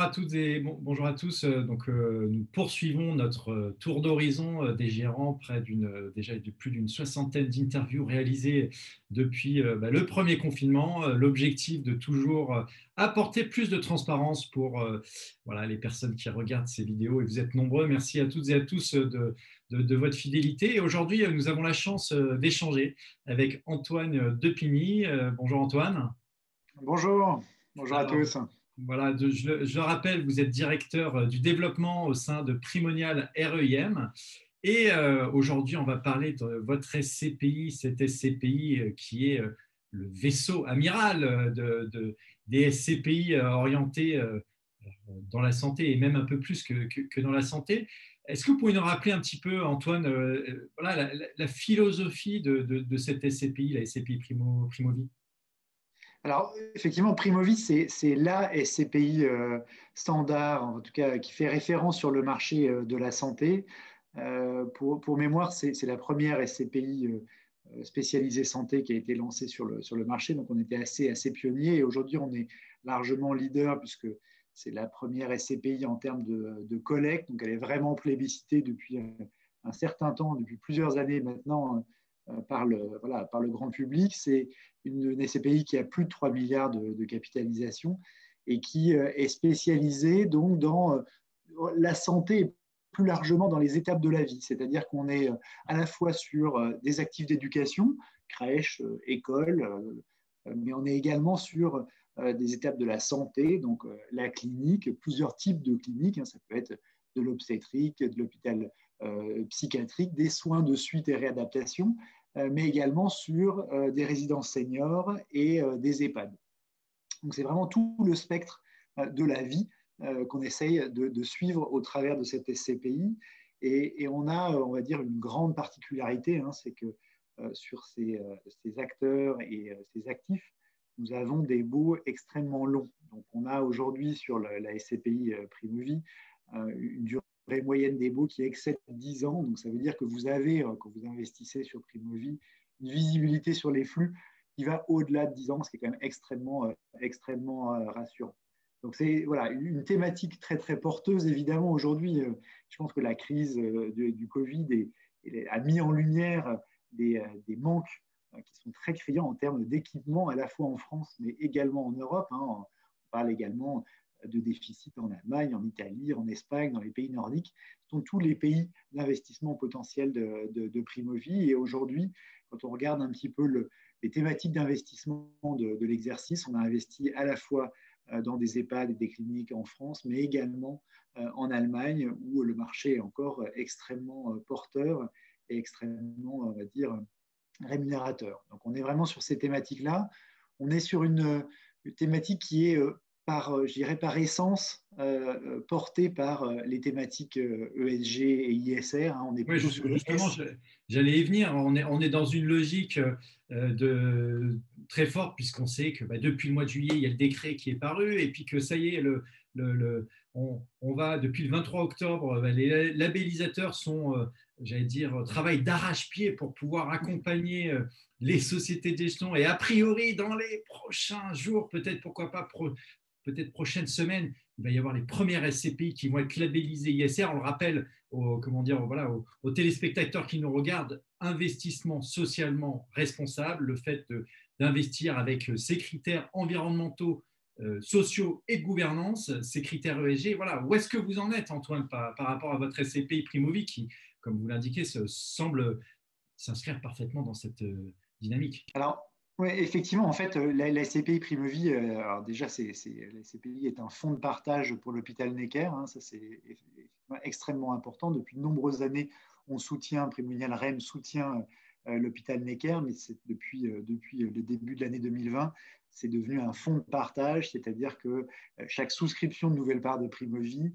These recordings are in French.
Bonjour à toutes et bonjour à tous. Nous poursuivons notre tour d'horizon des gérants près déjà de plus d'une soixantaine d'interviews réalisées depuis le premier confinement. L'objectif de toujours apporter plus de transparence pour voilà, les personnes qui regardent ces vidéos. Et vous êtes nombreux. Merci à toutes et à tous de votre fidélité. Et aujourd'hui, nous avons la chance d'échanger avec Antoine Depigny. Bonjour Antoine. Bonjour, bonjour à Alors, tous. voilà, je le rappelle, vous êtes directeur du développement au sein de Primonial REIM. Et aujourd'hui, on va parler de votre SCPI, cet SCPI qui est le vaisseau amiral des SCPI orientés dans la santé et même un peu plus que dans la santé. Est-ce que vous pouvez nous rappeler un petit peu, Antoine, voilà, la philosophie de cette SCPI, la SCPI Primovie? Alors, effectivement, Primovis, c'est la SCPI standard, en tout cas, qui fait référence sur le marché de la santé. Pour mémoire, c'est la première SCPI spécialisée santé qui a été lancée sur le marché. Donc, on était assez pionnier et aujourd'hui, on est largement leader puisque c'est la première SCPI en termes de collecte. Donc, elle est vraiment plébiscitée depuis un certain temps, depuis plusieurs années maintenant, par le grand public. C'est une SCPI qui a plus de 3 milliards de capitalisation et qui est spécialisée donc dans la santé plus largement dans les étapes de la vie. C'est-à-dire qu'on est à la fois sur des actifs d'éducation, crèche, école, mais on est également sur des étapes de la santé, donc la clinique, plusieurs types de cliniques, ça peut être de l'obstétrique, de l'hôpital psychiatrique, des soins de suite et réadaptation, mais également sur des résidences seniors et des EHPAD. Donc c'est vraiment tout le spectre de la vie qu'on essaye de suivre au travers de cette SCPI. Et on a, on va dire, une grande particularité, c'est que sur ces acteurs et ces actifs, nous avons des baux extrêmement longs. Donc on a aujourd'hui sur la SCPI Primovie une durée moyenne des baux qui excède 10 ans. Donc, ça veut dire que vous avez, quand vous investissez sur Primovie, une visibilité sur les flux qui va au-delà de 10 ans, ce qui est quand même extrêmement rassurant. Donc, c'est voilà, une thématique très porteuse, évidemment. Aujourd'hui, je pense que la crise du Covid a mis en lumière des manques qui sont très criants en termes d'équipement, à la fois en France, mais également en Europe. On parle également de déficit en Allemagne, en Italie, en Espagne, dans les pays nordiques. Ce sont tous les pays d'investissement potentiel de Primovie. Et aujourd'hui, quand on regarde un petit peu les thématiques d'investissement de l'exercice, on a investi à la fois dans des EHPAD et des cliniques en France, mais également en Allemagne, où le marché est encore extrêmement porteur et extrêmement, on va dire, rémunérateur. Donc on est vraiment sur ces thématiques-là. On est sur une thématique qui est je dirais par essence, portée par les thématiques ESG et ISR. On est Oui, plutôt sur le justement, S. j'allais y venir. On est dans une logique très forte, puisqu'on sait que depuis le mois de juillet, il y a le décret qui est paru, et puis que ça y est, on va, depuis le 23 octobre, les labellisateurs j'allais dire, travaillent d'arrache-pied pour pouvoir accompagner les sociétés de gestion, et a priori, dans les prochains jours, peut-être, pourquoi pas, peut-être prochaines semaines, il va y avoir les premières SCPI qui vont être labellisées ISR. On le rappelle aux téléspectateurs qui nous regardent, investissement socialement responsable, le fait d'investir avec ces critères environnementaux, sociaux et de gouvernance, ces critères ESG. Voilà, où est-ce que vous en êtes, Antoine, par rapport à votre SCPI Primovi qui, comme vous l'indiquez, semble s'inscrire parfaitement dans cette dynamique? Alors, oui, effectivement, en fait, la SCPI Primovie, alors déjà, la SCPI est un fonds de partage pour l'hôpital Necker. Ça, c'est extrêmement important. Depuis de nombreuses années, Primonial REM soutient l'hôpital Necker, mais c'est depuis le début de l'année 2020, c'est devenu un fonds de partage, c'est-à-dire que chaque souscription de nouvelle part de Primovie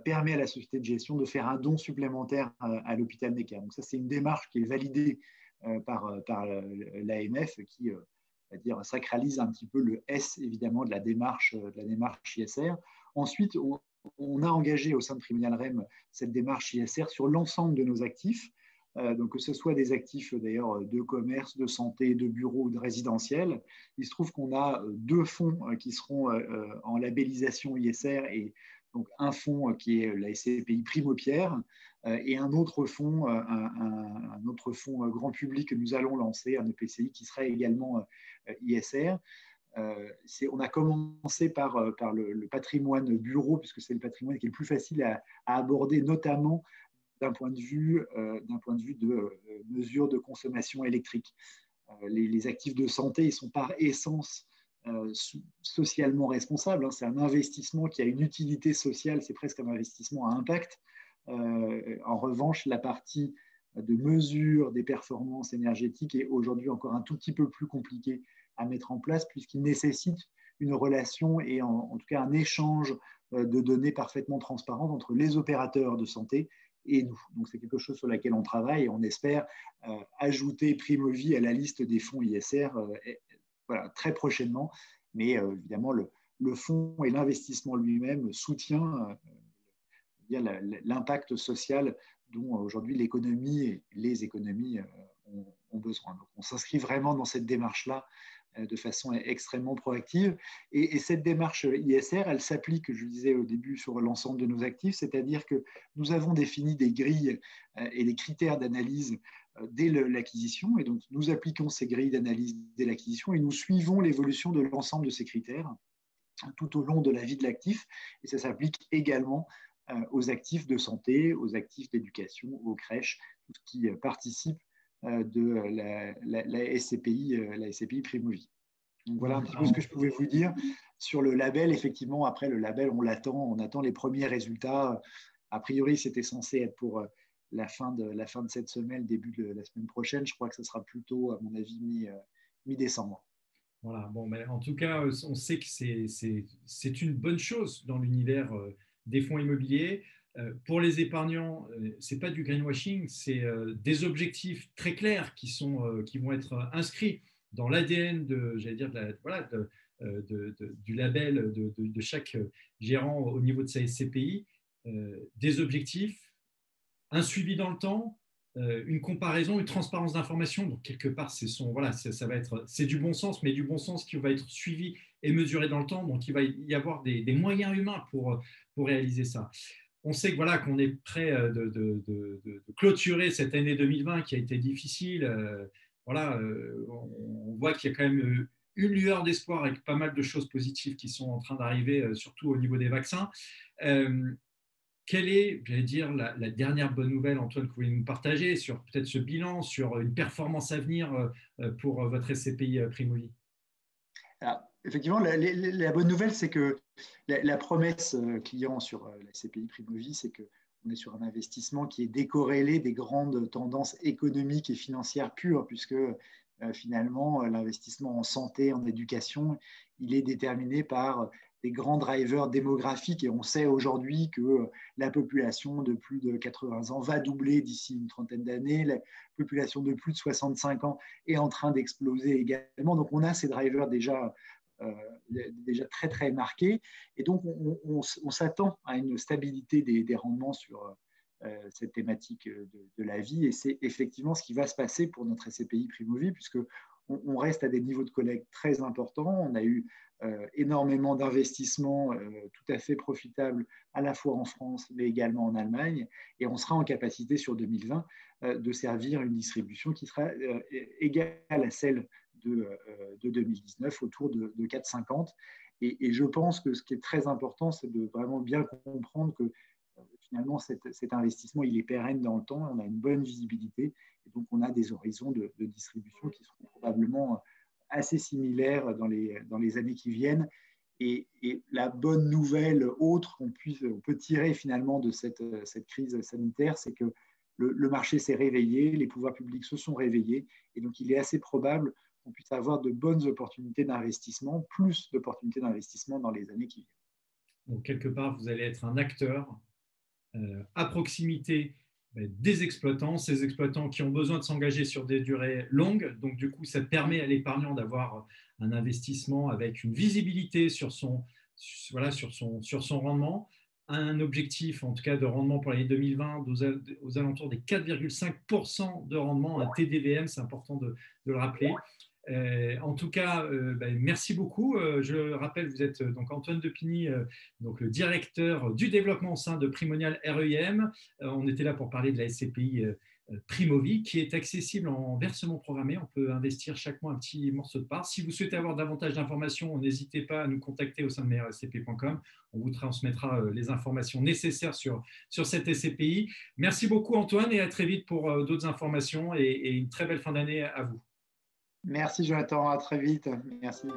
permet à la société de gestion de faire un don supplémentaire à l'hôpital Necker. Donc ça, c'est une démarche qui est validée par l'AMF qui va dire, sacralise un petit peu le S, évidemment, de la démarche ISR. Ensuite, on a engagé au sein de Primonial REM cette démarche ISR sur l'ensemble de nos actifs. donc que ce soit des actifs d'ailleurs de commerce, de santé, de bureaux ou de résidentiel. Il se trouve qu'on a deux fonds qui seront en labellisation ISR, et donc un fonds qui est la SCPI Primo Pierre et un autre fonds, un autre fonds grand public que nous allons lancer, un EPCI qui sera également ISR. On a commencé par le patrimoine bureau, puisque c'est le patrimoine qui est le plus facile à aborder, notamment d'un point de vue de mesure de consommation électrique. Les actifs de santé, ils sont par essence socialement responsables. Hein. C'est un investissement qui a une utilité sociale, c'est presque un investissement à impact. En revanche, la partie de mesure des performances énergétiques est aujourd'hui encore un tout petit peu plus compliquée à mettre en place, puisqu'il nécessite une relation et en tout cas un échange de données parfaitement transparentes entre les opérateurs de santé et nous. Donc c'est quelque chose sur laquelle on travaille, et on espère ajouter Primovie à la liste des fonds ISR voilà, très prochainement. Mais évidemment, le fonds et l'investissement lui-même soutient l'impact social dont aujourd'hui l'économie et les économies ont besoin. Donc on s'inscrit vraiment dans cette démarche-là de façon extrêmement proactive. Et cette démarche ISR, elle s'applique, je le disais au début, sur l'ensemble de nos actifs, c'est-à-dire que nous avons défini des grilles et des critères d'analyse dès l'acquisition, et donc nous appliquons ces grilles d'analyse dès l'acquisition, et nous suivons l'évolution de l'ensemble de ces critères tout au long de la vie de l'actif, et ça s'applique également aux actifs de santé, aux actifs d'éducation, aux crèches, tout ce qui participe de la SCPI Primovie. Donc voilà un petit peu ce que je pouvais vous dire sur le label. Effectivement, après le label, on attend les premiers résultats. A priori, c'était censé être pour la fin de cette semaine, début de la semaine prochaine. Je crois que ce sera plutôt, à mon avis, mi-décembre. Voilà, bon, mais en tout cas, on sait que c'est une bonne chose dans l'univers des fonds immobiliers. Pour les épargnants, ce n'est pas du greenwashing, c'est des objectifs très clairs qui vont être inscrits dans l'ADN j'allais dire, voilà, du label de chaque gérant au niveau de sa SCPI, des objectifs, un suivi dans le temps, une comparaison, une transparence d'information. Donc, quelque part, c'est du bon sens, mais du bon sens qui va être suivi et mesuré dans le temps. Donc, il va y avoir des moyens humains pour réaliser ça. On sait que voilà, qu'on est prêt de clôturer cette année 2020 qui a été difficile. Voilà, on voit qu'il y a quand même une lueur d'espoir avec pas mal de choses positives qui sont en train d'arriver, surtout au niveau des vaccins. Quelle est, j'allais dire, la dernière bonne nouvelle, Antoine, que vous voulez nous partager sur peut-être ce bilan, sur une performance à venir pour votre SCPI Primovie? Alors, effectivement, la bonne nouvelle, c'est que la promesse client sur la SCPI Primovie, c'est qu'on est sur un investissement qui est décorrélé des grandes tendances économiques et financières pures, puisque finalement, l'investissement en santé, en éducation, il est déterminé par des grands drivers démographiques, et on sait aujourd'hui que la population de plus de 80 ans va doubler d'ici une trentaine d'années, la population de plus de 65 ans est en train d'exploser également, donc on a ces drivers déjà très très marqués, et donc on s'attend à une stabilité des rendements sur cette thématique de la vie, et c'est effectivement ce qui va se passer pour notre SCPI Primovie, puisque on reste à des niveaux de collecte très importants. On a eu énormément d'investissements tout à fait profitables à la fois en France mais également en Allemagne, et on sera en capacité sur 2020 de servir une distribution qui sera égale à celle de 2019, autour de 4,50. Et je pense que ce qui est très important, c'est de vraiment bien comprendre que finalement cet investissement il est pérenne dans le temps, on a une bonne visibilité, et donc on a des horizons de distribution qui seront probablement assez similaires dans les années qui viennent. Et la bonne nouvelle autre qu'on peut tirer finalement de cette crise sanitaire, c'est que le marché s'est réveillé, les pouvoirs publics se sont réveillés, et donc il est assez probable qu'on puisse avoir de bonnes opportunités d'investissement, plus d'opportunités d'investissement dans les années qui viennent. Donc, quelque part, vous allez être un acteur à proximité des exploitants, ces exploitants qui ont besoin de s'engager sur des durées longues. Donc, du coup, ça permet à l'épargnant d'avoir un investissement avec une visibilité sur son rendement, un objectif, en tout cas de rendement pour l'année 2020, aux alentours des 4,5% de rendement, un TDVM, c'est important de le rappeler. En tout cas, merci beaucoup. Je rappelle, vous êtes donc Antoine Depigny, donc le directeur du développement au sein de Primonial REIM. On était là pour parler de la SCPI Primovie, qui est accessible en versement programmé. On peut investir chaque mois un petit morceau de part. Si vous souhaitez avoir davantage d'informations, n'hésitez pas à nous contacter au sein de meilleurscp.com. On vous transmettra les informations nécessaires sur cette SCPI. Merci beaucoup Antoine et à très vite pour d'autres informations et une très belle fin d'année à vous. Merci Jonathan, à très vite. Merci.